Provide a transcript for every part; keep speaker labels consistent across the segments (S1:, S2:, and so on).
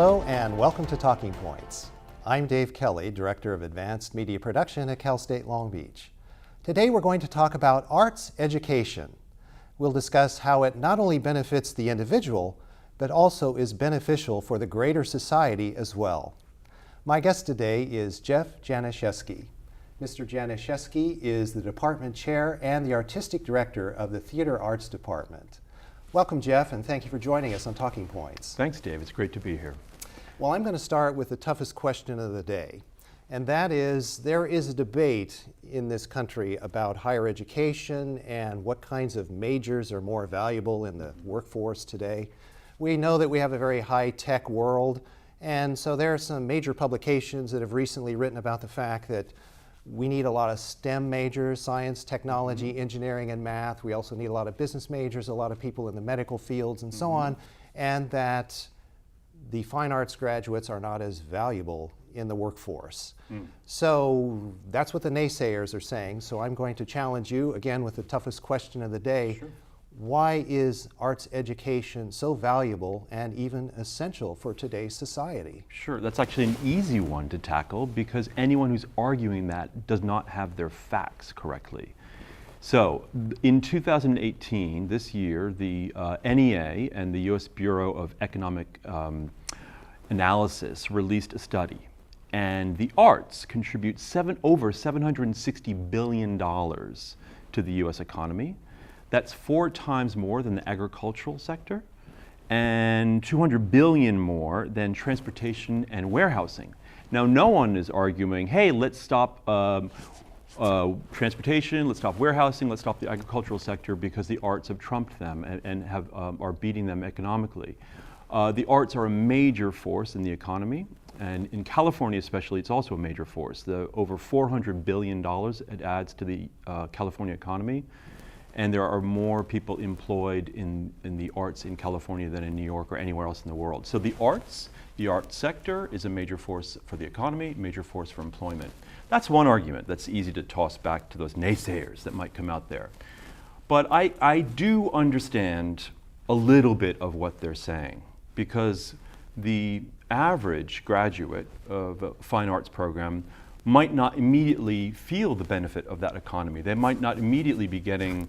S1: Hello and welcome to Talking Points. I'm Dave Kelly, Director of Advanced Media Production at Cal State Long Beach. Today we're going to talk about arts education. We'll discuss how it not only benefits the individual, but also is beneficial for the greater society as well. My guest today is Jeff Janisheski. Mr. Janisheski is the Department Chair and the Artistic Director of the Theater Arts Department. Welcome, Jeff, and thank you for joining us on Talking Points.
S2: Thanks, Dave. It's great to be here.
S1: Well, I'm going to start with the toughest question of the day, and that is, there is a debate in this country about higher education and what kinds of majors are more valuable in the workforce today. We know that we have a very high-tech world, and so there are some major publications that have recently written about the fact that we need a lot of STEM majors, science, technology, engineering, and math. We also need a lot of business majors, a lot of people in the medical fields, and so on, and that the fine arts graduates are not as valuable in the workforce. So that's what the naysayers are saying. So I'm going to challenge you again with the toughest question of the day.
S2: Sure.
S1: Why is arts education so valuable and even essential for today's society?
S2: Sure, that's actually an easy one to tackle because anyone who's arguing that does not have their facts correctly. So in 2018, this year, the NEA and the U.S. Bureau of Economic Analysis released a study, and the arts contribute over $760 billion to the U.S. economy. That's 4 times more than the agricultural sector and $200 billion more than transportation and warehousing. Now, no one is arguing, hey, let's stop transportation, let's stop warehousing, let's stop the agricultural sector because the arts have trumped them and are beating them economically. The arts are a major force in the economy, and in California especially, it's also a major force. Over $400 billion it adds to the California economy. And there are more people employed in the arts in California than in New York or anywhere else in the world. So the arts sector is a major force for the economy, major force for employment. That's one argument that's easy to toss back to those naysayers that might come out there. But I do understand a little bit of what they're saying, because the average graduate of a fine arts program might not immediately feel the benefit of that economy. They might not immediately be getting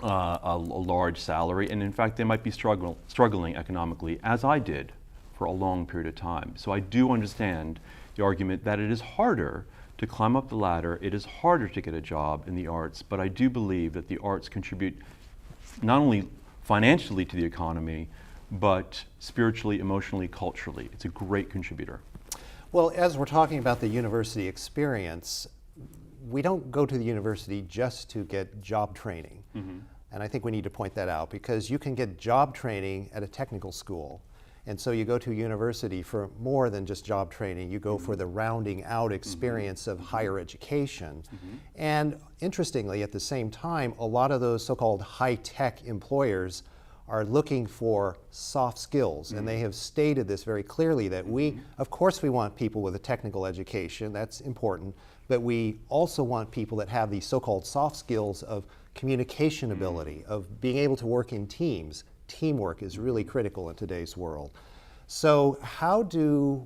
S2: a large salary, and in fact they might be struggling economically, as I did for a long period of time. So I do understand the argument that it is harder to climb up the ladder, it is harder to get a job in the arts, but I do believe that the arts contribute not only financially to the economy, but spiritually, emotionally, culturally. It's a great contributor.
S1: Well, as we're talking about the university experience, we don't go to the university just to get job training. And I think we need to point that out, because you can get job training at a technical school. And so you go to a university for more than just job training. You go for the rounding out experience of higher education. And interestingly, at the same time, a lot of those so-called high-tech employers are looking for soft skills, and they have stated this very clearly, that of course we want people with a technical education, that's important, but we also want people that have these so-called soft skills of communication ability, of being able to work in teams. Teamwork is really critical in today's world. So how do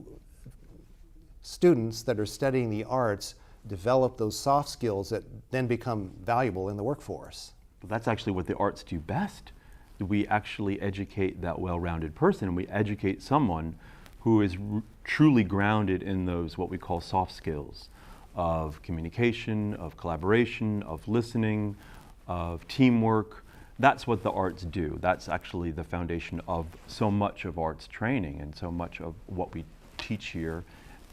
S1: students that are studying the arts develop those soft skills that then become valuable in the workforce?
S2: Well, that's actually what the arts do best. We actually educate that well-rounded person, and we educate someone who is truly grounded in those what we call soft skills of communication, of collaboration, of listening, of teamwork. That's what the arts do. That's actually the foundation of so much of arts training and so much of what we teach here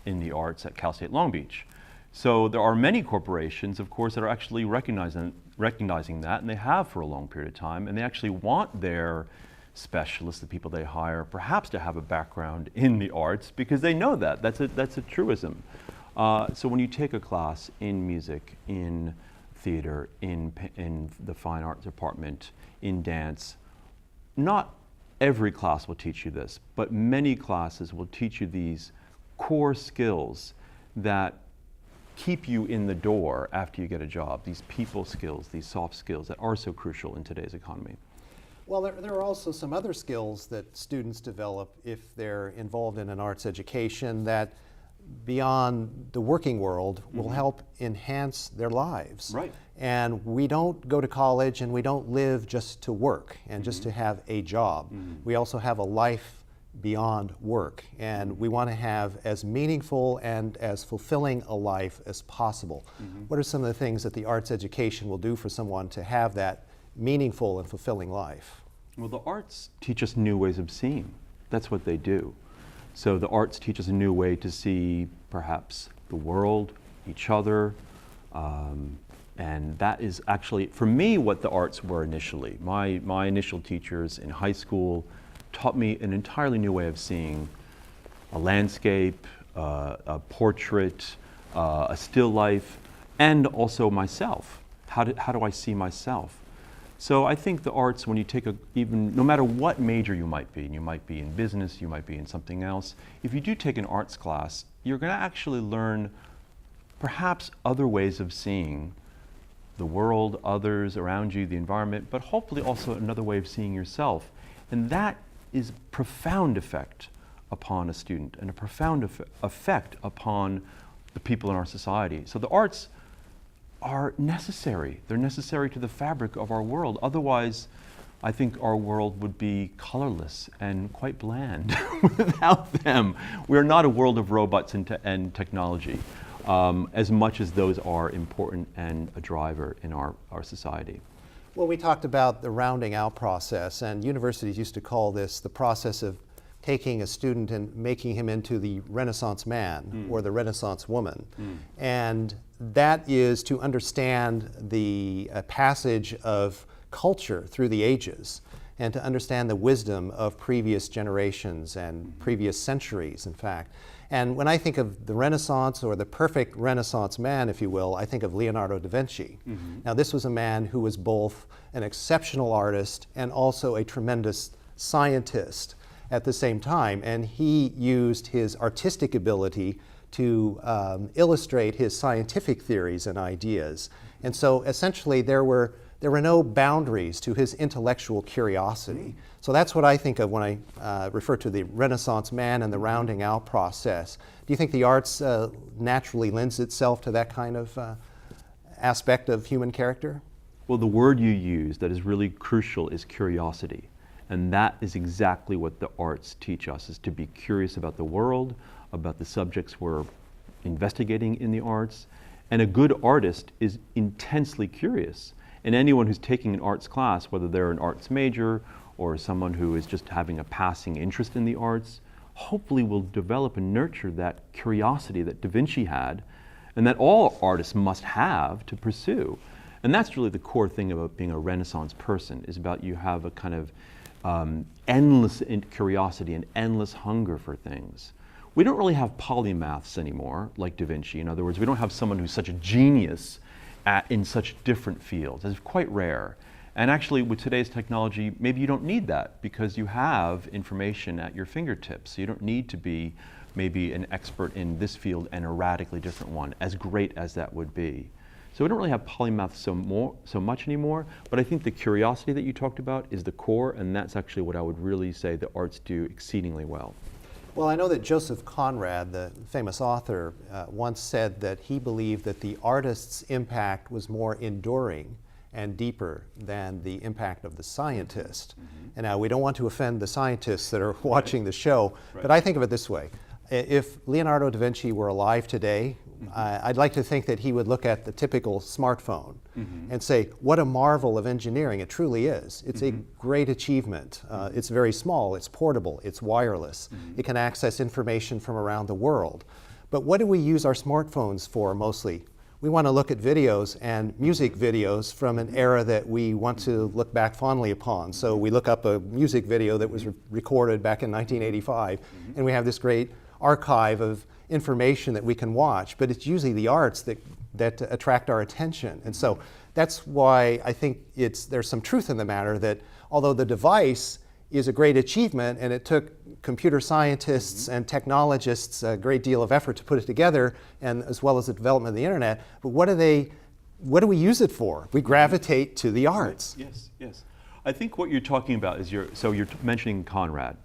S2: in the arts at Cal State Long Beach. So there are many corporations, of course, that are actually recognizing that, and they have for a long period of time, and they actually want their specialists, the people they hire, perhaps to have a background in the arts, because they know that. That's a truism. So when you take a class in music, in theater, in the fine arts department, in dance, not every class will teach you this, but many classes will teach you these core skills that keep you in the door after you get a job, these people skills, these soft skills that are so crucial in today's economy.
S1: Well, there are also some other skills that students develop if they're involved in an arts education that beyond the working world will help enhance their lives.
S2: Right.
S1: And we don't go to college and we don't live just to work and just to have a job. We also have a life beyond work, and we want to have as meaningful and as fulfilling a life as possible. What are some of the things that the arts education will do for someone to have that meaningful and fulfilling life?
S2: Well, the arts teach us new ways of seeing. That's what they do. So the arts teach us a new way to see perhaps the world, each other, and that is actually, for me, what the arts were initially. My initial teachers in high school taught me an entirely new way of seeing a landscape, a portrait, a still life, and also myself. How do I see myself? So I think the arts, when you take no matter what major you might be, and you might be in business, you might be in something else, if you do take an arts class, you're going to actually learn perhaps other ways of seeing the world, others around you, the environment, but hopefully also another way of seeing yourself. And that is a profound effect upon a student and a profound effect upon the people in our society. So the arts are necessary. They're necessary to the fabric of our world. Otherwise, I think our world would be colorless and quite bland without them. We're not a world of robots and technology, as much as those are important and a driver in our society.
S1: Well, we talked about the rounding out process, and universities used to call this the process of taking a student and making him into the Renaissance man or the Renaissance woman. And that is to understand the passage of culture through the ages and to understand the wisdom of previous generations and previous centuries, in fact. And when I think of the Renaissance or the perfect Renaissance man, if you will, I think of Leonardo da Vinci. Now, this was a man who was both an exceptional artist and also a tremendous scientist at the same time. And he used his artistic ability to illustrate his scientific theories and ideas. And so essentially there were no boundaries to his intellectual curiosity. So that's what I think of when I refer to the Renaissance man and the rounding out process. Do you think the arts naturally lends itself to that kind of aspect of human character?
S2: Well, the word you use that is really crucial is curiosity. And that is exactly what the arts teach us, is to be curious about the world, about the subjects we're investigating in the arts. And a good artist is intensely curious. And anyone who's taking an arts class, whether they're an arts major or someone who is just having a passing interest in the arts, hopefully will develop and nurture that curiosity that Da Vinci had and that all artists must have to pursue. And that's really the core thing about being a Renaissance person, is about you have a kind of endless curiosity and endless hunger for things. We don't really have polymaths anymore, like Da Vinci. In other words, we don't have someone who's such a genius in such different fields. It's quite rare. And actually, with today's technology, maybe you don't need that because you have information at your fingertips. So you don't need to be maybe an expert in this field and a radically different one, as great as that would be. So we don't really have polymaths so much anymore, but I think the curiosity that you talked about is the core, and that's actually what I would really say the arts do exceedingly well.
S1: Well, I know that Joseph Conrad, the famous author, once said that he believed that the artist's impact was more enduring and deeper than the impact of the scientist. And now we don't want to offend the scientists that are watching the show, but I think of it this way. If Leonardo da Vinci were alive today, I'd like to think that he would look at the typical smartphone and say, what a marvel of engineering it truly is. It's a great achievement. It's very small, it's portable, it's wireless. It can access information from around the world. But what do we use our smartphones for mostly? We want to look at videos and music videos from an era that we want to look back fondly upon. So we look up a music video that was recorded back in 1985, and we have this great archive of information that we can watch, but it's usually the arts that attract our attention. And so that's why I think there's some truth in the matter that although the device is a great achievement and it took computer scientists and technologists a great deal of effort to put it together, and as well as the development of the internet, but what do we use it for? We gravitate to the arts.
S2: Yes, yes. I think what you're talking about is you're mentioning Conrad.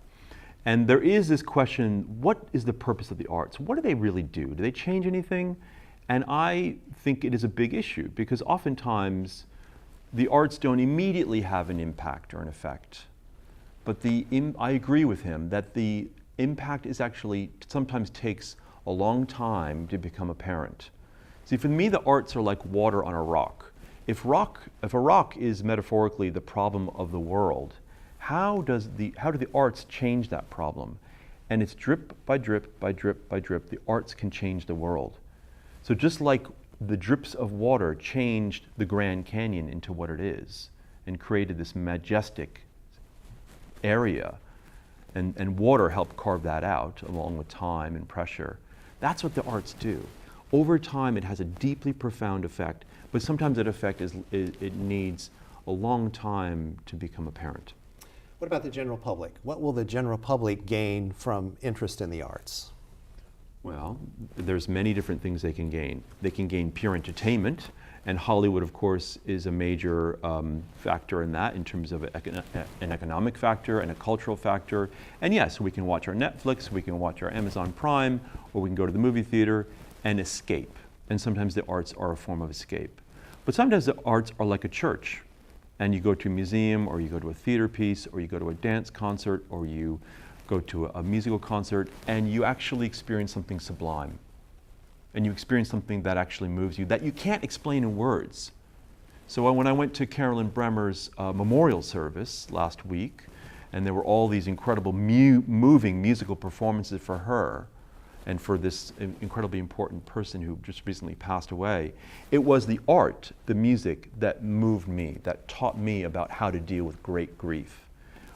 S2: And there is this question, what is the purpose of the arts? What do they really do? Do they change anything? And I think it is a big issue because oftentimes the arts don't immediately have an impact or an effect. But I agree with him that the impact is actually sometimes takes a long time to become apparent. See, for me, the arts are like water on a rock. If a rock is metaphorically the problem of the world, how do the arts change that problem? And it's drip by drip by drip by drip, the arts can change the world. So just like the drips of water changed the Grand Canyon into what it is and created this majestic area, and water helped carve that out along with time and pressure. That's what the arts do. Over time, it has a deeply profound effect, but sometimes that effect it needs a long time to become apparent.
S1: What about the general public? What will the general public gain from interest in the arts?
S2: Well, there's many different things they can gain. They can gain pure entertainment, and Hollywood, of course, is a major factor in that in terms of an economic factor and a cultural factor. And yes, we can watch our Netflix, we can watch our Amazon Prime, or we can go to the movie theater and escape. And sometimes the arts are a form of escape. But sometimes the arts are like a church, and you go to a museum, or you go to a theater piece, or you go to a dance concert, or you go to a musical concert, and you actually experience something sublime. And you experience something that actually moves you, that you can't explain in words. So when I went to Carolyn Bremer's memorial service last week, and there were all these incredible moving musical performances for her, and for this incredibly important person who just recently passed away, it was the art, the music, that moved me, that taught me about how to deal with great grief.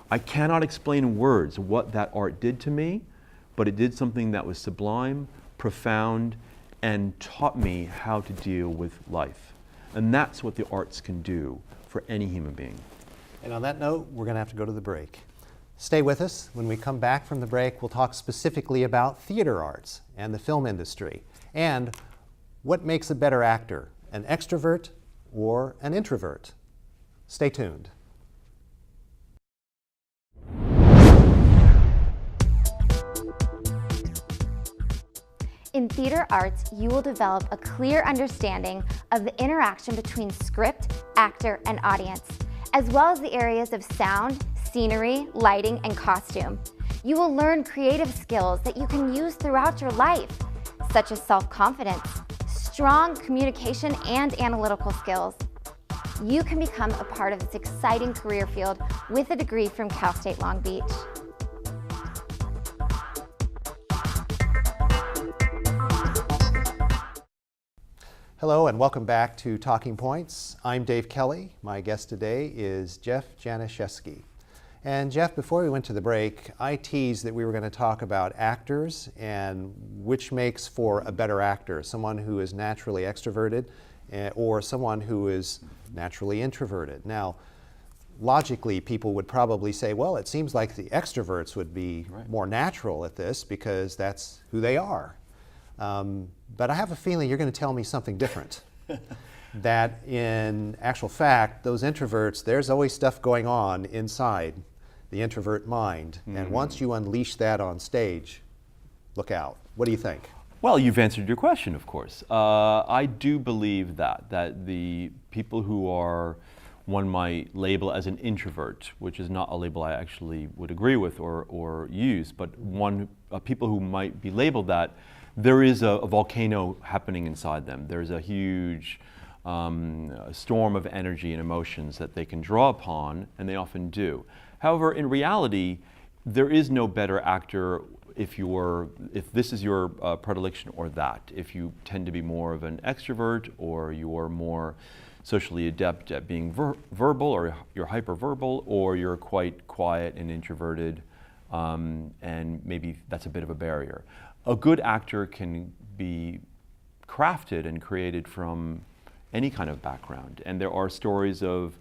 S2: I cannot explain in words what that art did to me, but it did something that was sublime, profound, and taught me how to deal with life. And that's what the arts can do for any human being.
S1: And on that note, we're going to have to go to the break. Stay with us. When we come back from the break, we'll talk specifically about theater arts and the film industry, and what makes a better actor, an extrovert or an introvert. Stay tuned.
S3: In theater arts, you will develop a clear understanding of the interaction between script, actor, and audience, as well as the areas of sound, scenery, lighting, and costume. You will learn creative skills that you can use throughout your life, such as self-confidence, strong communication, and analytical skills. You can become a part of this exciting career field with a degree from Cal State Long Beach.
S1: Hello and welcome back to Talking Points. I'm Dave Kelly. My guest today is Jeff Janisheski. And Jeff, before we went to the break, I teased that we were going to talk about actors and which makes for a better actor, someone who is naturally extroverted or someone who is naturally introverted. Now, logically, people would probably say, well, it seems like the extroverts would be more natural at this because that's who they are. But I have a feeling you're going to tell me something different. That in actual fact, those introverts, there's always stuff going on inside the introvert mind. And once you unleash that on stage, look out. What do you think?
S2: Well, you've answered your question, of course. I do believe that the people who are, one might label as an introvert, which is not a label I actually would agree with or use, but people who might be labeled that, there is a volcano happening inside them. There's a huge storm of energy and emotions that they can draw upon, and they often do. However, in reality, there is no better actor if this is your predilection or that. If you tend to be more of an extrovert, or you're more socially adept at being verbal, or you're hyperverbal, or you're quite quiet and introverted, and maybe that's a bit of a barrier. A good actor can be crafted and created from any kind of background. And there are stories of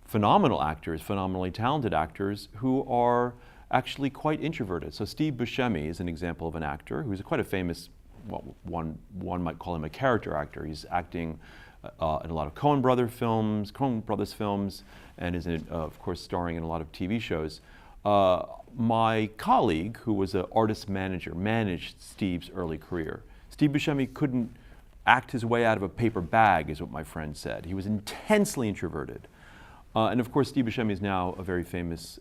S2: phenomenal actors, phenomenally talented actors, who are actually quite introverted. So Steve Buscemi is an example of an actor who's quite a famous, well, one might call him a character actor. He's acting in a lot of Coen Brothers films, and is, of course, starring in a lot of TV shows. My colleague, who was an artist manager, managed Steve's early career. Steve Buscemi couldn't act his way out of a paper bag, is what my friend said. He was intensely introverted. And of course, Steve Buscemi is now a very famous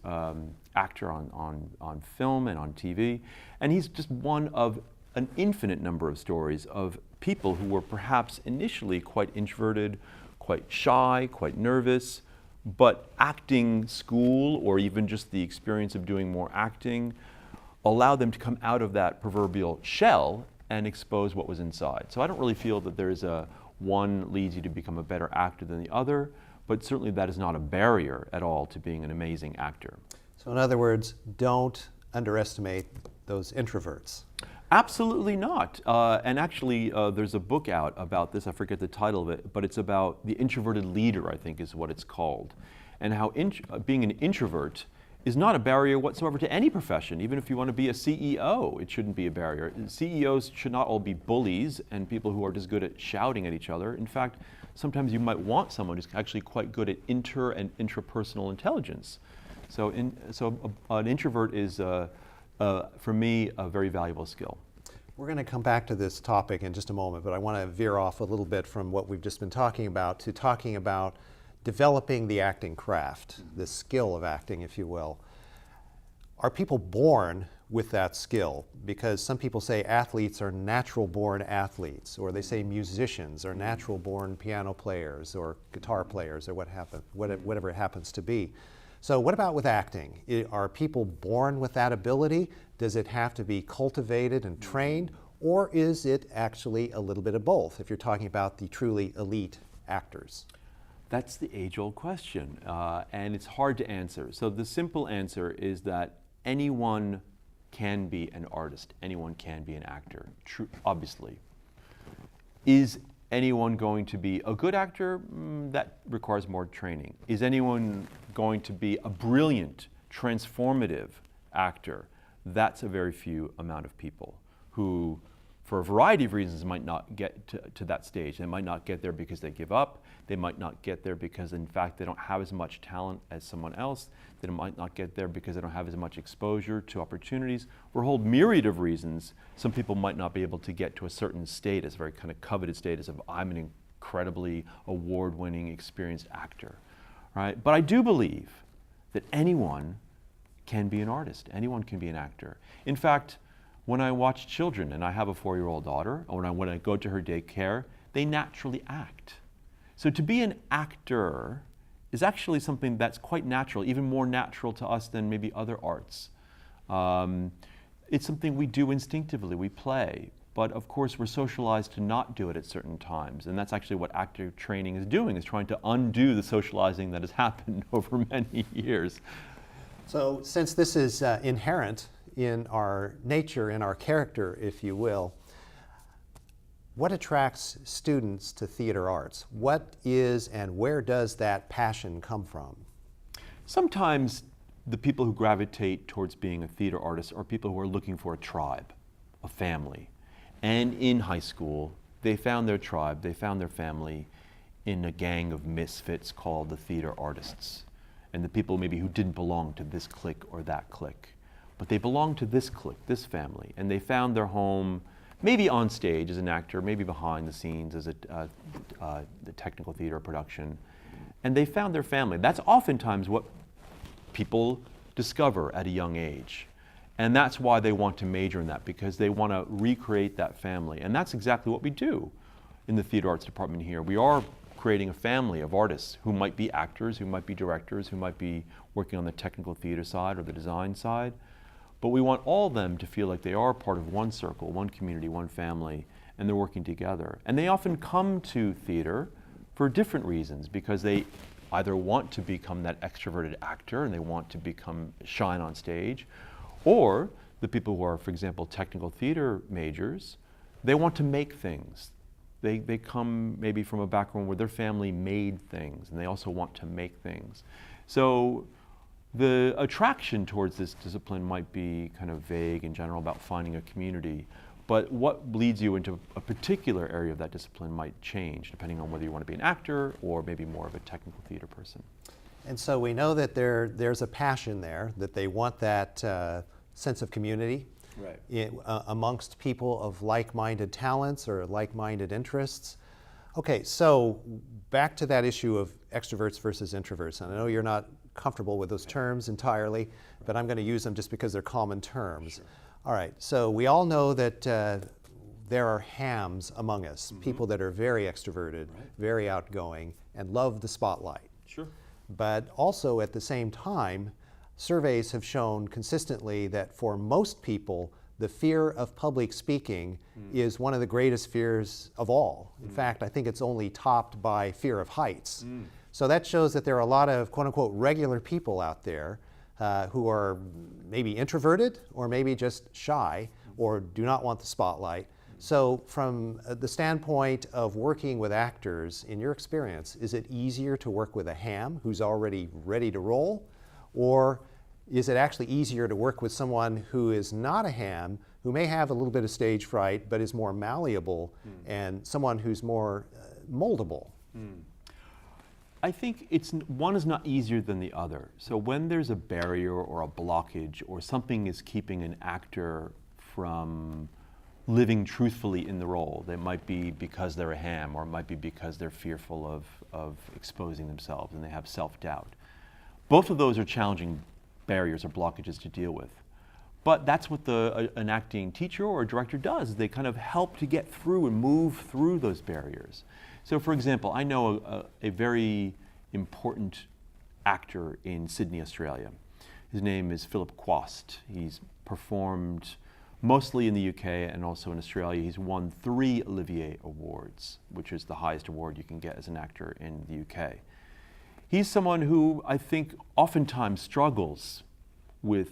S2: actor on film and on TV. And he's just one of an infinite number of stories of people who were perhaps initially quite introverted, quite shy, quite nervous, but acting school or even just the experience of doing more acting allowed them to come out of that proverbial shell and expose what was inside. So I don't really feel that there's one leads you to become a better actor than the other, but certainly that is not a barrier at all to being an amazing actor.
S1: So in other words, don't underestimate those introverts.
S2: Absolutely not. And actually, there's a book out about this. I forget the title of it, but it's about the introverted leader, I think is what it's called. And how being an introvert is not a barrier whatsoever to any profession. Even if you want to be a CEO, it shouldn't be a barrier. CEOs should not all be bullies and people who are just good at shouting at each other. In fact, sometimes you might want someone who's actually quite good at inter and intrapersonal intelligence. So an introvert is, for me, a very valuable skill.
S1: We're going to come back to this topic in just a moment, but I want to veer off a little bit from what we've just been talking about to talking about developing the acting craft, the skill of acting, if you will. Are people born with that skill? Because some people say athletes are natural born athletes, or they say musicians are natural born piano players or guitar players, or whatever it happens to be. So what about with acting? Are people born with that ability? Does it have to be cultivated and trained? Or is it actually a little bit of both, if you're talking about the truly elite actors?
S2: That's the age-old question, and it's hard to answer. So the simple answer is that anyone can be an artist, anyone can be an actor, obviously. Is anyone going to be a good actor? That requires more training. Is anyone going to be a brilliant, transformative actor? That's a very few amount of people who, for a variety of reasons, might not get to that stage. They might not get there because they give up. They might not get there because, in fact, they don't have as much talent as someone else. They might not get there because they don't have as much exposure to opportunities. For a whole myriad of reasons, some people might not be able to get to a certain status, a very kind of coveted status of, I'm an incredibly award-winning, experienced actor, right? But I do believe that anyone can be an artist. Anyone can be an actor. In fact, when I watch children, and I have a 4-year-old daughter, or when I go to her daycare, they naturally act. So to be an actor is actually something that's quite natural, even more natural to us than maybe other arts. It's something we do instinctively, we play. But of course, we're socialized to not do it at certain times. And that's actually what actor training is doing, is trying to undo the socializing that has happened over many years.
S1: So since this is inherent in our nature, in our character, if you will, what attracts students to theater arts? What is and where does that passion come from?
S2: Sometimes the people who gravitate towards being a theater artist are people who are looking for a tribe, a family. And in high school, they found their tribe, they found their family in a gang of misfits called the theater artists. And the people maybe who didn't belong to this clique or that clique. But they belonged to this clique, this family, and they found their home maybe on stage as an actor, maybe behind the scenes as the technical theater production. And they found their family. That's oftentimes what people discover at a young age. And that's why they want to major in that, because they want to recreate that family. And that's exactly what we do in the theater arts department here. We are creating a family of artists who might be actors, who might be directors, who might be working on the technical theater side or the design side. But we want all of them to feel like they are part of one circle, one community, one family, and they're working together. And they often come to theater for different reasons, because they either want to become that extroverted actor and they want to shine on stage, or the people who are, for example, technical theater majors, they want to make things. They come maybe from a background where their family made things, and they also want to make things. So the attraction towards this discipline might be kind of vague in general about finding a community, But what leads you into a particular area of that discipline might change, depending on whether you want to be an actor or maybe more of a technical theater person.
S1: And so we know that there's a passion there, that they want that sense of community amongst people of like-minded talents or like-minded interests. Okay, so back to that issue of extroverts versus introverts. And I know you're not comfortable with those terms entirely, but I'm going to use them just because they're common terms. Sure. All right, so we all know that there are hams among us, people that are very extroverted, very outgoing, and love the spotlight. Sure. But also at the same time, surveys have shown consistently that for most people, the fear of public speaking is one of the greatest fears of all. In fact, I think it's only topped by fear of heights. So that shows that there are a lot of quote unquote regular people out there who are maybe introverted or maybe just shy or do not want the spotlight. So from the standpoint of working with actors, in your experience, is it easier to work with a ham who's already ready to roll? Or is it actually easier to work with someone who is not a ham, who may have a little bit of stage fright, but is more malleable, and someone who's more moldable?
S2: I think one is not easier than the other. So when there's a barrier or a blockage or something is keeping an actor from living truthfully in the role, that might be because they're a ham, or it might be because they're fearful of exposing themselves and they have self-doubt. Both of those are challenging barriers or blockages to deal with. But that's what an acting teacher or a director does. They kind of help to get through and move through those barriers. So for example, I know a very important actor in Sydney, Australia. His name is Philip Quast. He's performed mostly in the UK and also in Australia. He's won 3 Olivier Awards, which is the highest award you can get as an actor in the UK. He's someone who I think oftentimes struggles with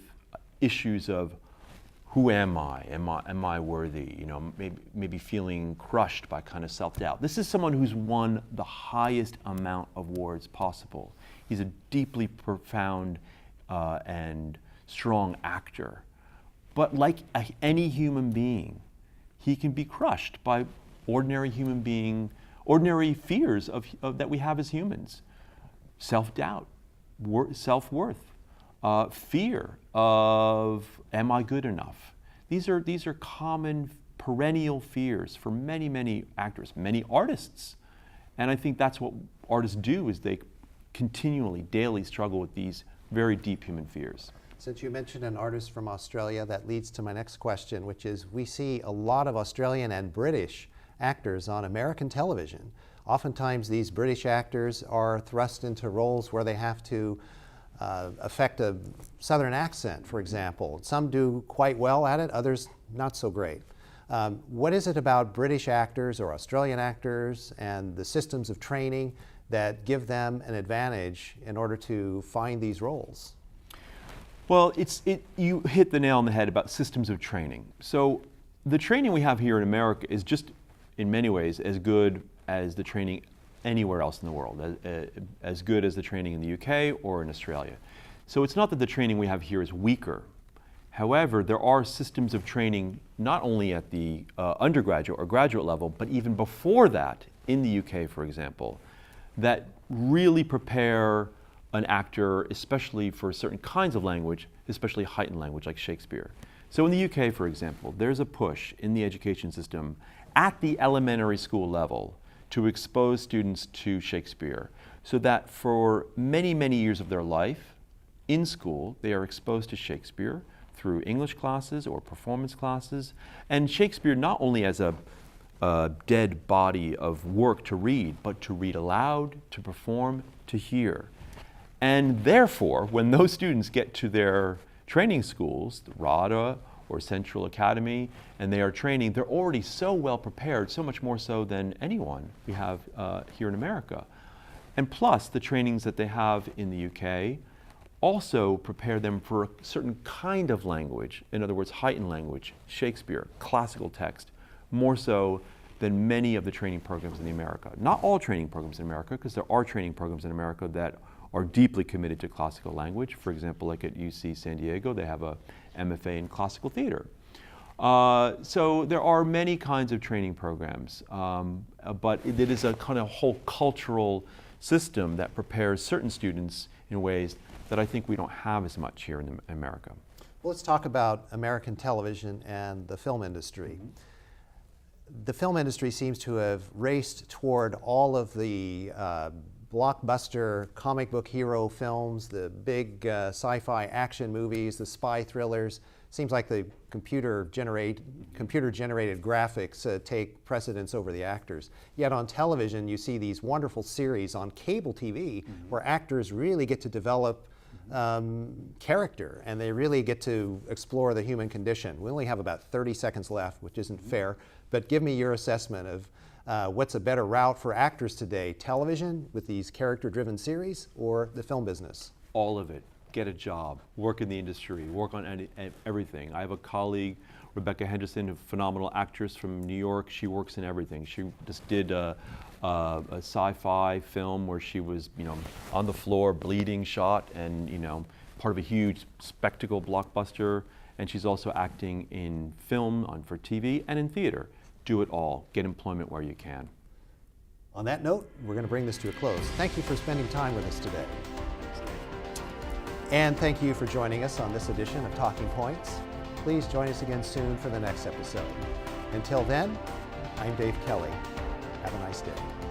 S2: issues of who am I? Am I worthy? You know, maybe feeling crushed by kind of self-doubt. This is someone who's won the highest amount of awards possible. He's a deeply profound and strong actor. But like any human being, he can be crushed by ordinary fears that we have as humans. Self-doubt, self-worth, fear of, am I good enough? These are common perennial fears for many, many actors, many artists. And I think that's what artists do, is they continually, daily struggle with these very deep human fears.
S1: Since you mentioned an artist from Australia, that leads to my next question, which is we see a lot of Australian and British actors on American television. Oftentimes these British actors are thrust into roles where they have to affect a Southern accent, for example. Some do quite well at it, others not so great. What is it about British actors or Australian actors and the systems of training that give them an advantage in order to find these roles?
S2: Well, you hit the nail on the head about systems of training. So the training we have here in America is just, in many ways, as good as the training anywhere else in the world, as good as the training in the UK or in Australia. So it's not that the training we have here is weaker. However, there are systems of training not only at the undergraduate or graduate level, but even before that, in the UK, for example, that really prepare an actor, especially for certain kinds of language, especially heightened language like Shakespeare. So in the UK, for example, there's a push in the education system at the elementary school level to expose students to Shakespeare, so that for many, many years of their life in school, they are exposed to Shakespeare through English classes or performance classes, and Shakespeare not only as a dead body of work to read, but to read aloud, to perform, to hear. And therefore, when those students get to their training schools, the RADA or Central Academy, and they are training, they're already so well prepared, so much more so than anyone we have here in America. And plus, the trainings that they have in the UK also prepare them for a certain kind of language, in other words, heightened language, Shakespeare, classical text, more so than many of the training programs in America. Not all training programs in America, because there are training programs in America that are deeply committed to classical language. For example, like at UC San Diego, they have a MFA in classical theater. So there are many kinds of training programs, but it is a kind of whole cultural system that prepares certain students in ways that I think we don't have as much here in America.
S1: Well, let's talk about American television and the film industry. The film industry seems to have raced toward all of the blockbuster comic book hero films, the big sci-fi action movies, the spy thrillers. Seems like the computer-generated graphics take precedence over the actors. Yet on television, you see these wonderful series on cable TV where actors really get to develop character, and they really get to explore the human condition. We only have about 30 seconds left, which isn't fair, but give me your assessment of what's a better route for actors today, television with these character-driven series or the film business?
S2: All of it. Get a job, work in the industry, work on everything. I have a colleague, Rebecca Henderson, a phenomenal actress from New York. She works in everything. She just did a sci-fi film where she was, on the floor, bleeding, shot, and part of a huge spectacle blockbuster. And she's also acting in film, for TV, and in theater. Do it all. Get employment where you can.
S1: On that note, we're going to bring this to a close. Thank you for spending time with us today. And thank you for joining us on this edition of Talking Points. Please join us again soon for the next episode. Until then, I'm Dave Kelly. Have a nice day.